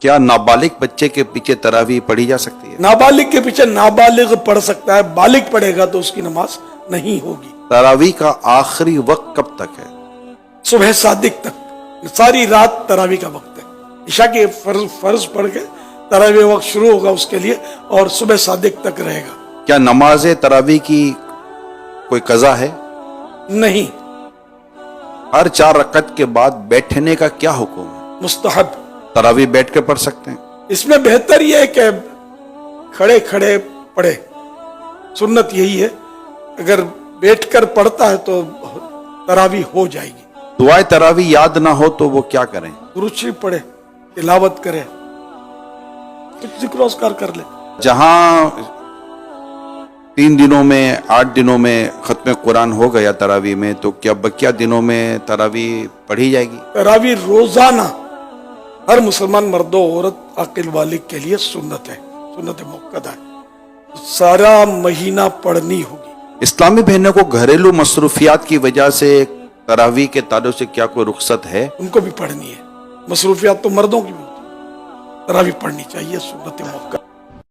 کیا نابالغ بچے کے پیچھے تراویح پڑھی جا سکتی ہے؟ نابالغ کے پیچھے نابالغ پڑھ سکتا ہے، بالغ پڑھے گا تو اس کی نماز نہیں ہوگی۔ تراویح کا آخری وقت کب تک ہے؟ صبح صادق تک، ساری رات تراویح کا وقت ہے۔ عشاء کے فرض پڑھ کے تراویح وقت شروع ہوگا اس کے لیے اور صبح صادق تک رہے گا۔ کیا نماز تراویح کی کوئی قضا ہے؟ نہیں، ہر 4 رکعت کے بعد بیٹھنے کا کیا حکم ہے؟ مستحب۔ تراویح بیٹھ کے پڑھ سکتے ہیں؟ اس میں بہتر یہ ہے کہ کھڑے کھڑے پڑھے، سنت یہی ہے، اگر بیٹھ کر پڑھتا ہے تو تراویح ہو جائے گی۔ دعائے تراویح یاد نہ ہو تو وہ کیا کریں؟ درود شریف پڑھے، تلاوت کرے، کچھ ذکر و اذکار کر لے۔ جہاں 3 دنوں میں 8 دنوں میں ختم قرآن ہو گیا تراویح میں، تو کیا بقیہ دنوں میں تراویح پڑھی جائے گی؟ تراویح روزانہ ہر مسلمان مرد و عورت عاقل بالغ کے لیے سنت ہے، سنت موقدہ ہے، سارا مہینہ پڑھنی ہوگی۔ اسلامی بہنوں کو گھریلو مصروفیات کی وجہ سے تراویح کے تعلق سے کیا کوئی رخصت ہے؟ ان کو بھی پڑھنی ہے، مصروفیات تو مردوں کی بھی ہوتی ہے، تراویح پڑھنی چاہیے، سنت موقدہ۔